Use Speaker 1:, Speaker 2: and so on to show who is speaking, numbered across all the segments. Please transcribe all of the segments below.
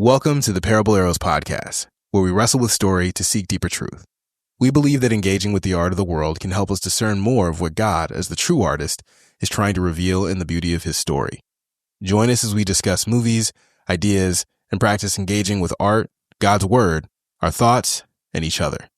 Speaker 1: Welcome to the Parable Arrows podcast, where we wrestle with story to seek deeper truth. We believe that engaging with the art of the world can help us discern more of what God, as the true artist, is trying to reveal in the beauty of his story. Join us as we discuss movies, ideas, and practice engaging with art, God's word, our thoughts, and each other.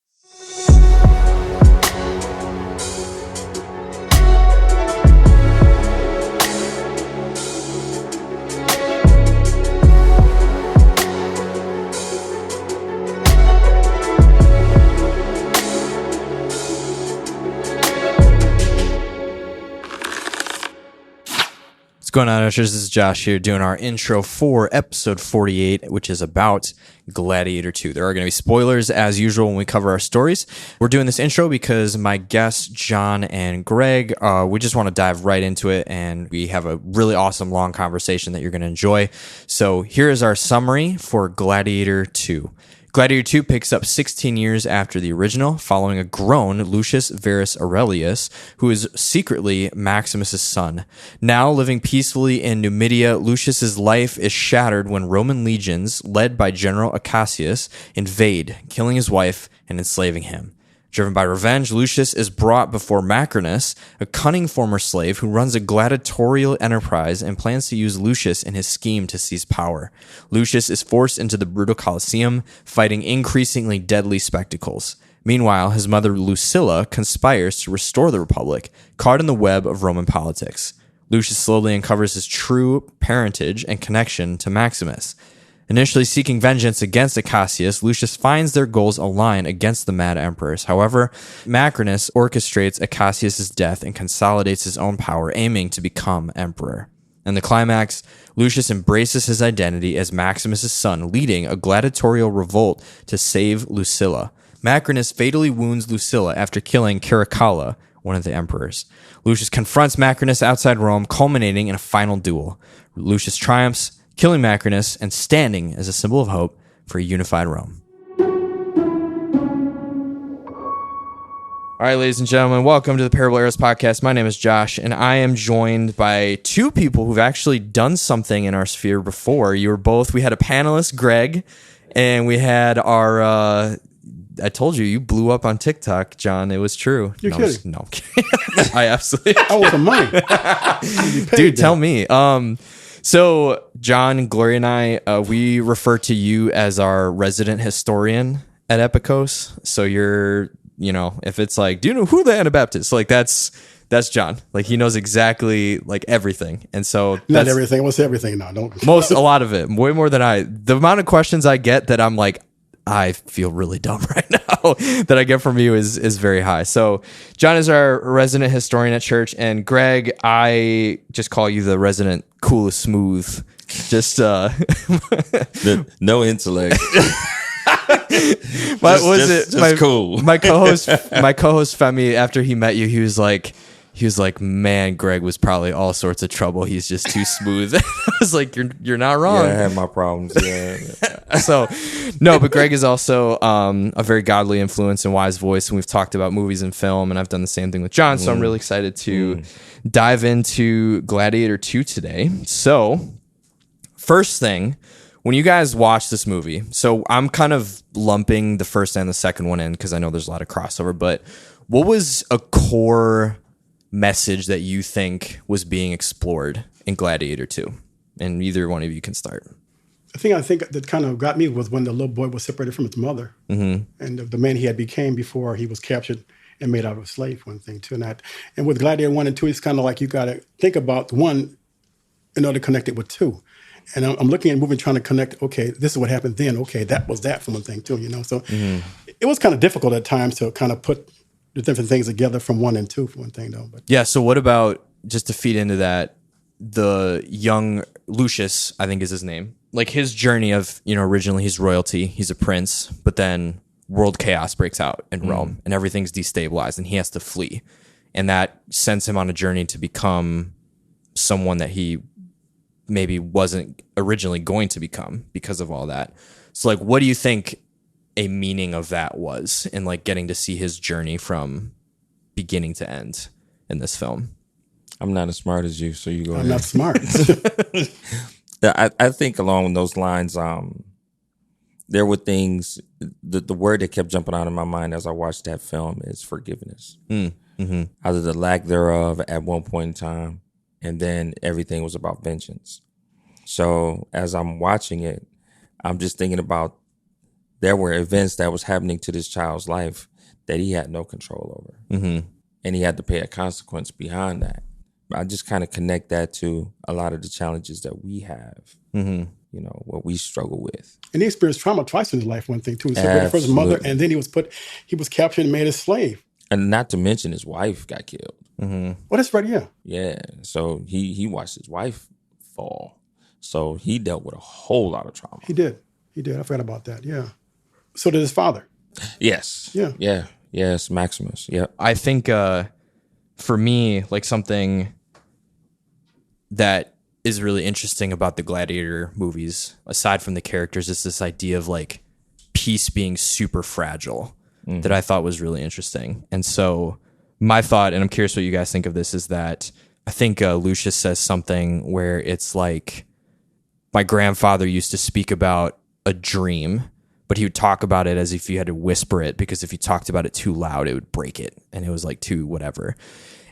Speaker 2: What's going on, Ushers? This is Josh here doing our intro for episode 48, which is about Gladiator 2. There are going to be spoilers as usual when we cover our stories. We're doing this intro because my guests, John and Greg, we just want to dive right into it, and we have a really awesome long conversation that you're going to enjoy. So here is our summary for Gladiator 2. Gladiator 2 picks up 16 years after the original, following a grown Lucius Verus Aurelius, who is secretly Maximus' son. Now living peacefully in Numidia, Lucius's life is shattered when Roman legions, led by General Cassius, invade, killing his wife and enslaving him. Driven by revenge, Lucius is brought before Maximus, a cunning former slave who runs a gladiatorial enterprise and plans to use Lucius in his scheme to seize power. Lucius is forced into the brutal Colosseum, fighting increasingly deadly spectacles. Meanwhile, his mother Lucilla conspires to restore the Republic, caught in the web of Roman politics. Lucius slowly uncovers his true parentage and connection to Maximus. Initially seeking vengeance against Cassius, Lucius finds their goals align against the Mad Emperors. However, Maximus orchestrates Cassius' death and consolidates his own power, aiming to become emperor. In the climax, Lucius embraces his identity as Maximus' son, leading a gladiatorial revolt to save Lucilla. Maximus fatally wounds Lucilla after killing Caracalla, one of the emperors. Lucius confronts Maximus outside Rome, culminating in a final duel. Lucius triumphs, killing Maximus and standing as a symbol of hope for a unified Rome. All right, ladies and gentlemen, welcome to the Parable Arrows podcast. My name is Josh, and I am joined by two people who've actually done something in our sphere before. We had a panelist, Greg, and we had our... I told you blew up on TikTok, John. It was true.
Speaker 3: You're kidding.
Speaker 2: No, I'm kidding. I absolutely...
Speaker 3: I want the money.
Speaker 2: Dude, tell me. So John, Gloria, and I, we refer to you as our resident historian at Epicos. So you're, if it's like, do you know who the Anabaptists? Like that's John. Like he knows exactly like everything. And so
Speaker 3: not everything. I won't say everything now. Don't.
Speaker 2: A lot of it, way more than I. The amount of questions I get that I'm like, I feel really dumb right now that I get from you is very high. So John is our resident historian at church, and Greg, I just call you the resident coolest smooth. Just
Speaker 4: no intellect.
Speaker 2: Cool. My co-host Femi, after he met you, he was like, man, Greg was probably all sorts of trouble. He's just too smooth. I was like, you're not wrong.
Speaker 4: Yeah, I had my problems. Yeah.
Speaker 2: So, no, but Greg is also a very godly influence and wise voice. And we've talked about movies and film, and I've done the same thing with John. So I'm really excited to dive into Gladiator 2 today. So first thing, when you guys watch this movie, so I'm kind of lumping the first and the second one in because I know there's a lot of crossover, but what was a core message that you think was being explored in Gladiator 2? And either one of you can start.
Speaker 3: I think that kind of got me was when the little boy was separated from his mother, and the man he had became before he was captured and made out of a slave. One thing too, and with Gladiator 1 and 2, it's kind of like you got to think about 1 in order to connect it with 2. And I'm looking at moving, trying to connect. Okay, this is what happened then. Okay, that was that from one thing too. So it was kind of difficult at times to kind of put the different things together from 1 and 2 for one thing though. But
Speaker 2: yeah. So what about, just to feed into that, the young Lucius, I think is his name, like his journey of, originally he's royalty, he's a prince, but then world chaos breaks out in Rome and everything's destabilized and he has to flee. And that sends him on a journey to become someone that he maybe wasn't originally going to become because of all that. So like, what do you think a meaning of that was in like getting to see his journey from beginning to end in this film?
Speaker 4: I'm not as smart as you, so you go ahead.
Speaker 3: I'm not smart.
Speaker 4: Yeah, I think along those lines, there were things, the word that kept jumping out of my mind as I watched that film is forgiveness.
Speaker 2: Mm-hmm.
Speaker 4: Either the lack thereof at one point in time, and then everything was about vengeance. So as I'm watching it, I'm just thinking about there were events that was happening to this child's life that he had no control over.
Speaker 2: Mm-hmm.
Speaker 4: And he had to pay a consequence behind that. I just kind of connect that to a lot of the challenges that we have,
Speaker 2: Mm-hmm.
Speaker 4: you know, what we struggle with.
Speaker 3: And he experienced trauma twice in his life, one thing too. He separated from his mother,
Speaker 4: Absolutely.
Speaker 3: and then he was captured and made a slave.
Speaker 4: And not to mention his wife got killed.
Speaker 2: Mm-hmm.
Speaker 3: Well, that's right, yeah.
Speaker 4: Yeah. So he watched his wife fall. So he dealt with a whole lot of trauma.
Speaker 3: He did. I forgot about that, yeah. So did his father.
Speaker 4: Yes.
Speaker 3: Yeah.
Speaker 4: Yeah. Yes. Maximus. Yep.
Speaker 2: I think for me, like something that is really interesting about the Gladiator movies, aside from the characters, is this idea of like peace being super fragile that I thought was really interesting. And so my thought, and I'm curious what you guys think of this, is that I think Lucius says something where it's like, my grandfather used to speak about a dream, but he would talk about it as if you had to whisper it, because if you talked about it too loud, it would break it. And it was like too whatever.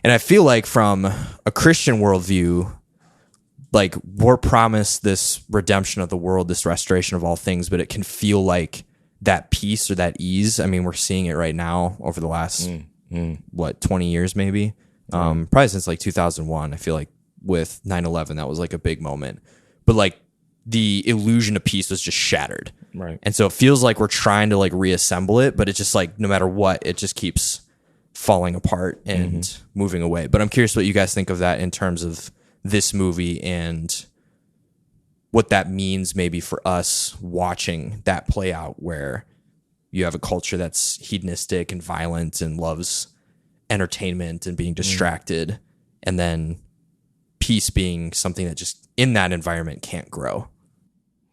Speaker 2: And I feel like from a Christian worldview, like we're promised this redemption of the world, this restoration of all things, but it can feel like that peace or that ease. I mean, we're seeing it right now over the last, 20 years maybe? Probably since like 2001. I feel like with 9/11, that was like a big moment. But like the illusion of peace was just shattered.
Speaker 4: Right.
Speaker 2: And so it feels like we're trying to like reassemble it, but it's just like no matter what, it just keeps falling apart and moving away. But I'm curious what you guys think of that in terms of this movie and what that means maybe for us watching that play out, where you have a culture that's hedonistic and violent and loves entertainment and being distracted, and then peace being something that just in that environment can't grow.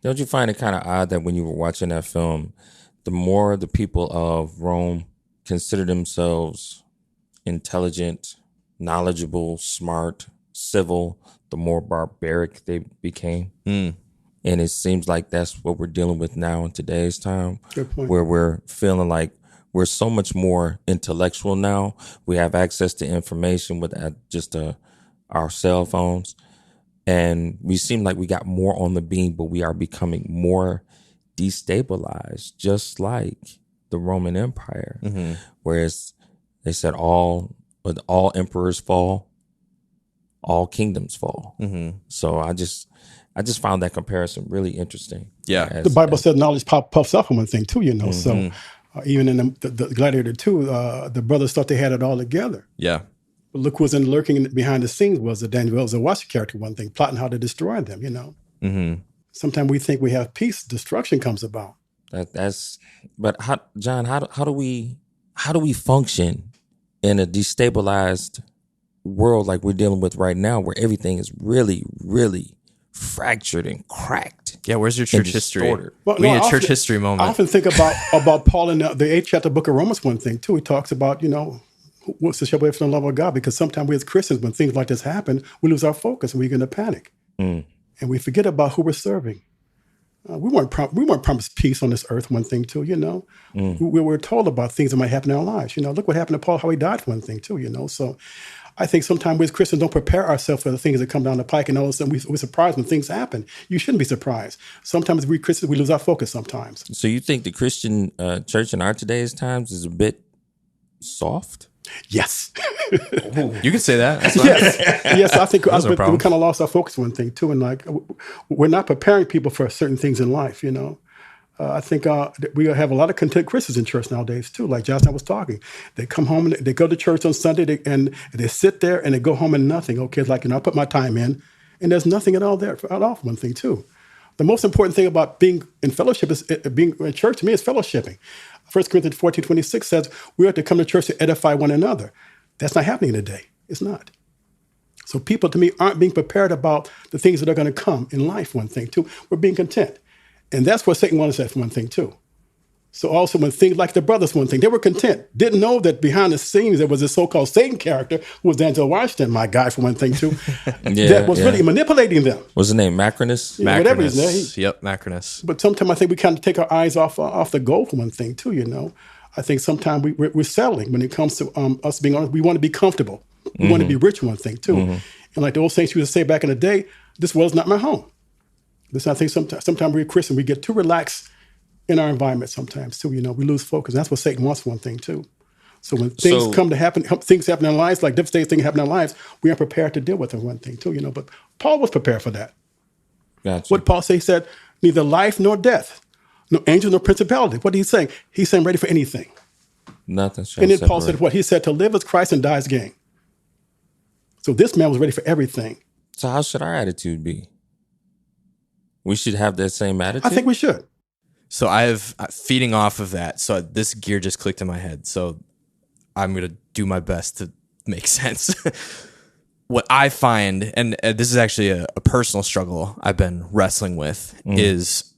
Speaker 4: Don't you find it kind of odd that when you were watching that film, the more the people of Rome consider themselves intelligent, knowledgeable, smart, civil, the more barbaric they became? And it seems like that's what we're dealing with now in today's time,
Speaker 3: Good point.
Speaker 4: where we're feeling like we're so much more intellectual now. We have access to information with just our cell phones. And we seem like we got more on the beam, but we are becoming more destabilized, just like the Roman Empire. Whereas they said all emperors fall, all kingdoms fall. So I just found that comparison really interesting.
Speaker 2: Yeah.
Speaker 3: The Bible says knowledge puffs up on one thing too, you know. So even in the Gladiator 2, the brothers thought they had it all together.
Speaker 2: Yeah.
Speaker 3: But look who was lurking behind the scenes was the Daniel Zawashi character, one thing, plotting how to destroy them, you know. Sometimes we think we have peace, destruction comes about.
Speaker 4: But how, John, how do we function in a destabilized world like we're dealing with right now, where everything is really, really fractured and cracked?
Speaker 2: Yeah, where's your church history?
Speaker 3: Well,
Speaker 2: We need a
Speaker 3: I
Speaker 2: church
Speaker 3: often-
Speaker 2: history moment.
Speaker 3: I often think about Paul in the 8th chapter book of Romans, one thing too. He talks about, you know, what's the show away from the love of God? Because sometimes we as Christians, when things like this happen, we lose our focus and we get into panic. And we forget about who we're serving. We weren't promised peace on this earth, one thing too, you know. We were told about things that might happen in our lives. You know, look what happened to Paul, how he died, for one thing too, you know. So I think sometimes we as Christians don't prepare ourselves for the things that come down the pike, and all of a sudden we're surprised when things happen. You shouldn't be surprised. Sometimes we Christians, we lose our focus sometimes.
Speaker 4: So you think the Christian church in our today's times is a bit soft?
Speaker 3: Yes.
Speaker 2: You can say that. That's fine.
Speaker 3: Yes, I think
Speaker 2: no
Speaker 3: we
Speaker 2: problem.
Speaker 3: kind of lost our focus one thing too, and like we're not preparing people for certain things in life. You know, I think we have a lot of content Christians in church nowadays too. Like Josh and I was talking, they come home and they go to church on Sunday and they sit there and they go home and nothing. Okay, it's like, you know, I put my time in, and there's nothing at all there at all. One thing too. The most important thing about being in fellowship is being in church to me is fellowshipping. 1 Corinthians 14:26 says we are to come to church to edify one another. That's not happening today. It's not. So people, to me, aren't being prepared about the things that are going to come in life, one thing, too. We're being content. And that's what Satan wants us at, one thing, too. So also when things like the brothers, one thing, they were content. Didn't know that behind the scenes there was a so-called Satan character who was Denzel Washington, my guy for one thing too, that was really manipulating them.
Speaker 4: What's his name? Macrinus?
Speaker 3: Yeah, whatever his name.
Speaker 2: Yep, Macrinus.
Speaker 3: But sometimes I think we kind of take our eyes off the goal for one thing too, I think sometimes we're settling when it comes to us being honest. We want to be comfortable. We want to be rich, one thing too. And like the old saints used to say back in the day, this world's not my home. This, I think sometimes we're Christian, we get too relaxed in our environment sometimes too. We lose focus. And that's what Satan wants for one thing too. So when things things happen in our lives, like devastating things happen in our lives, we are prepared to deal with them, one thing too. But Paul was prepared for that.
Speaker 4: Gotcha.
Speaker 3: What did Paul say? He said, neither life nor death, no angel nor principality. What is he saying? He's saying ready for anything.
Speaker 4: Nothing.
Speaker 3: And then Paul said what? He said to live as Christ and die as gain. So this man was ready for everything.
Speaker 4: So how should our attitude be? We should have that same attitude?
Speaker 3: I think we should.
Speaker 2: So I have, feeding off of that, so this gear just clicked in my head. So I'm going to do my best to make sense. What I find, and this is actually a personal struggle I've been wrestling with, is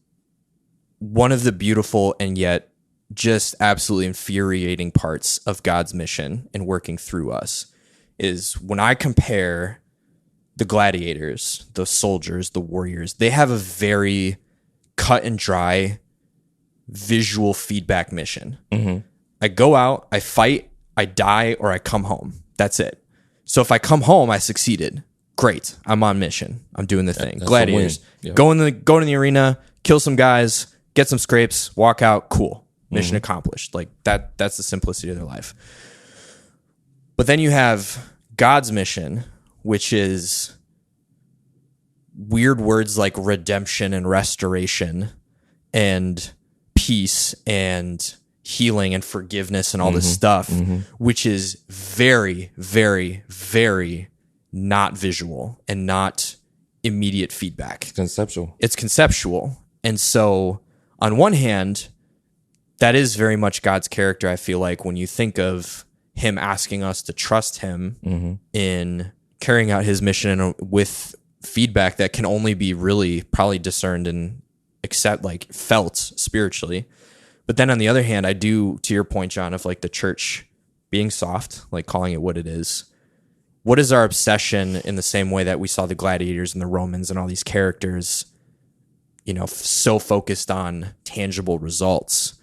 Speaker 2: one of the beautiful and yet just absolutely infuriating parts of God's mission in working through us is when I compare the gladiators, the soldiers, the warriors, they have a very cut and dry visual feedback mission. I go out, I fight, I die, or I come home. That's it. So if I come home, I succeeded. Great. I'm on mission. I'm doing the thing. Gladiators.
Speaker 4: Yep.
Speaker 2: Go in the arena, kill some guys, get some scrapes, walk out. Cool. Mission accomplished. Like that's the simplicity of their life. But then you have God's mission, which is weird words like redemption and restoration and peace and healing and forgiveness and all this stuff, which is very, very, very not visual and not immediate feedback.
Speaker 4: Conceptual.
Speaker 2: It's conceptual. And so on one hand, that is very much God's character. I feel like when you think of him asking us to trust him in carrying out his mission with feedback that can only be really probably discerned and felt spiritually. But then on the other hand, I do, to your point, John, of like the church being soft, like calling it what it is. What is our obsession in the same way that we saw the gladiators and the Romans and all these characters, so focused on tangible results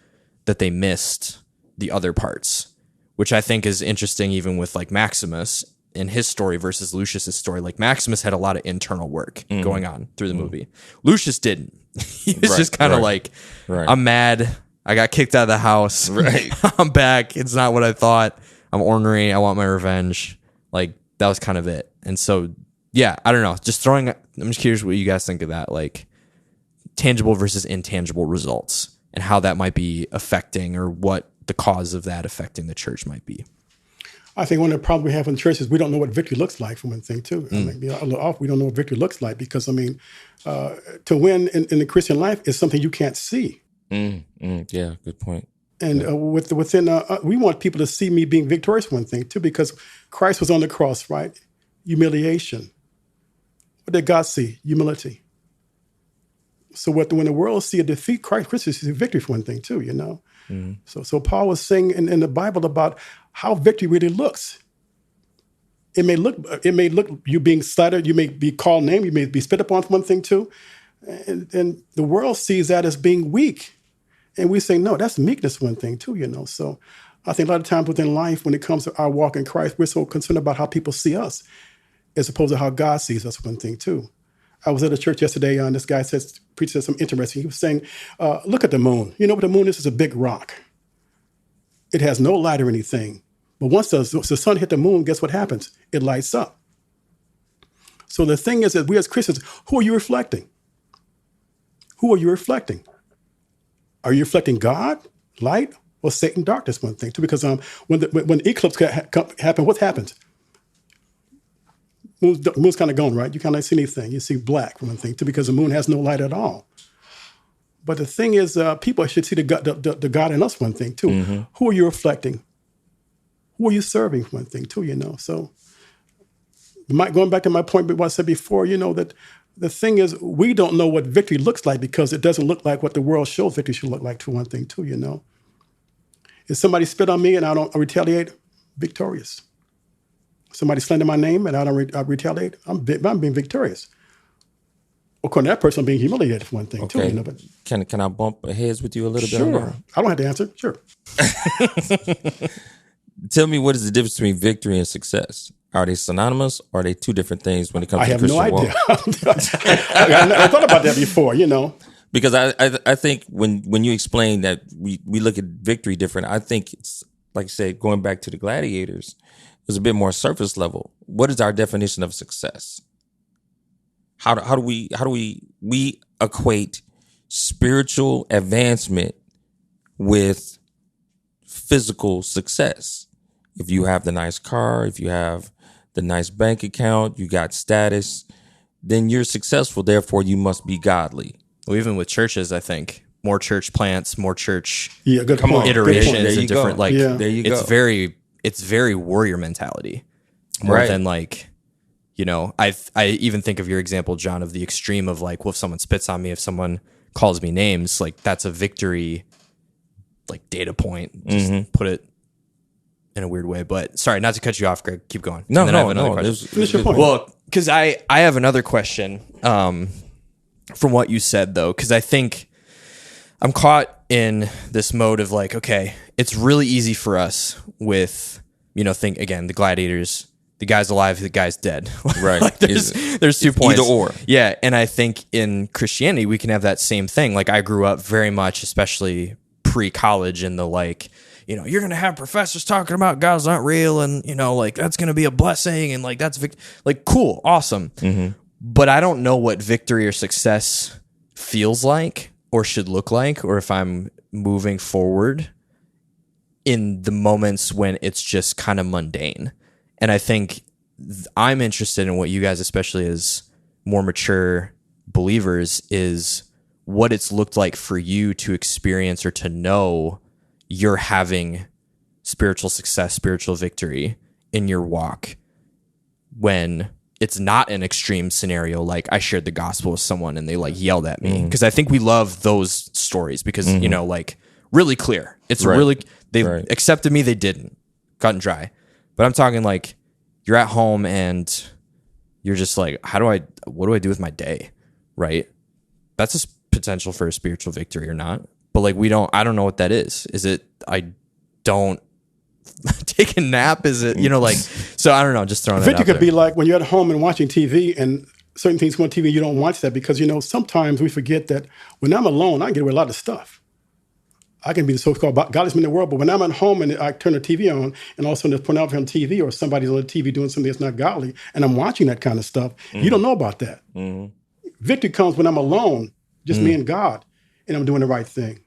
Speaker 2: that they missed the other parts, which I think is interesting even with like Maximus in his story versus Lucius's story. Like Maximus had a lot of internal work going on through the movie. Lucius didn't. He was just kind of like, I'm mad. I got kicked out of the house.
Speaker 4: Right.
Speaker 2: I'm back. It's not what I thought. I'm ornery. I want my revenge. Like that was kind of it. And so, yeah, I don't know. I'm just curious what you guys think of that. Like tangible versus intangible results and how that might be affecting or what the cause of that affecting the church might be.
Speaker 3: I think one of the problems we have in the church is we don't know what victory looks like, for one thing, too. We don't know what victory looks like because, to win in the Christian life is something you can't see.
Speaker 4: Yeah, good point.
Speaker 3: And we want people to see me being victorious, one thing, too, because Christ was on the cross, right? Humiliation. What did God see? Humility. So when the world see a defeat, Christ sees a victory for one thing, too, So Paul was saying in the Bible about how victory really looks. It may look you being slighted, you may be called name, you may be spit upon for one thing, too. And the world sees that as being weak. And we say, no, that's meekness, one thing, too, So I think a lot of times within life, when it comes to our walk in Christ, we're so concerned about how people see us as opposed to how God sees us, one thing, too. I was at a church yesterday, and this guy preached something interesting. He was saying, look at the moon. You know what the moon is? It's a big rock. It has no light or anything. But once the sun hit the moon, guess what happens? It lights up. So the thing is that we as Christians, who are you reflecting? Who are you reflecting? Are you reflecting God, light, or Satan, darkness, one thing, too? Because when the eclipse happens, what happens? Moon's kind of gone, right? You can't see anything. You see black, one thing, too, because the moon has no light at all. But the thing is, people should see the God in us, one thing, too. Who are you reflecting? Who are you serving, one thing, too, So going back to my point, what I said before, that the thing is, we don't know what victory looks like because it doesn't look like what the world shows victory should look like, to one thing, too, you know. If somebody spit on me and I don't retaliate, victorious. Somebody slander my name and I don't retaliate, I'm being victorious. According to that person, I'm being humiliated, for one thing, too. You know, but
Speaker 4: Can I bump heads with you a little bit?
Speaker 3: Sure. I don't have to answer. Sure.
Speaker 4: Tell me, what is the difference between victory and success? Are they synonymous, or are they two different things when it comes to the Christian walk?
Speaker 3: I have no idea. I thought about that before, you know.
Speaker 4: Because I think when you explain that we look at victory different, I think it's, like I said, going back to the gladiators, it's a bit more surface level. What is our definition of success? How do we equate spiritual advancement with physical success? If you have the nice car, if you have the nice bank account, you got status, then you're successful. Therefore, you must be godly.
Speaker 2: Well, even with churches, I think more church plants, more church
Speaker 3: good point.
Speaker 2: iterations and different
Speaker 4: there you go.
Speaker 2: It's very warrior mentality more than like, you know, I even think of your example, John, of the extreme of like, well, if someone spits on me, if someone calls me names, like that's a victory, like data point. Just put it in a weird way. But sorry, not to cut you off, Greg. Keep going.
Speaker 4: No.
Speaker 3: Finish your point.
Speaker 2: Well, because I have another question from what you said, though, because I think I'm caught in this mode of like, okay, it's really easy for us with, you know, think again, the gladiators, the guy's alive, the guy's dead.
Speaker 4: Right.
Speaker 2: Like there's 2 points.
Speaker 4: Either or.
Speaker 2: Yeah. And I think in Christianity, we can have that same thing. Like I grew up very much, especially pre-college, in the like, you know, you're going to have professors talking about God's not real and, you know, like that's going to be a blessing and like that's like cool, awesome. But I don't know what victory or success feels like or should look like, or if I'm moving forward in the moments when it's just kind of mundane. And I think I'm interested in what you guys, especially as more mature believers, is what it's looked like for you to experience or to know you're having spiritual success, spiritual victory in your walk when it's not an extreme scenario like I shared the gospel with someone and they like yelled at me. Because I think we love those stories because, you know, like really clear. It's really, they accepted me, they didn't. Cut and dry. But I'm talking like you're at home and you're just like, what do I do with my day? Right? That's a potential for a spiritual victory or not. But like I don't know what that is. Is it I don't take a nap? Is it, you know, like, so I don't know, just throwing that out
Speaker 3: Victory could
Speaker 2: there.
Speaker 3: be like when you're at home and watching TV and certain things come on TV, you don't watch that because, you know, sometimes we forget that when I'm alone, I can get away with a lot of stuff. I can be the so-called godless man in the world, but when I'm at home and I turn the TV on and all of a sudden there's pornography on TV or somebody's on the TV doing something that's not godly and I'm watching that kind of stuff, you don't know about that. Victory comes when I'm alone, just me and God, and I'm doing the right thing.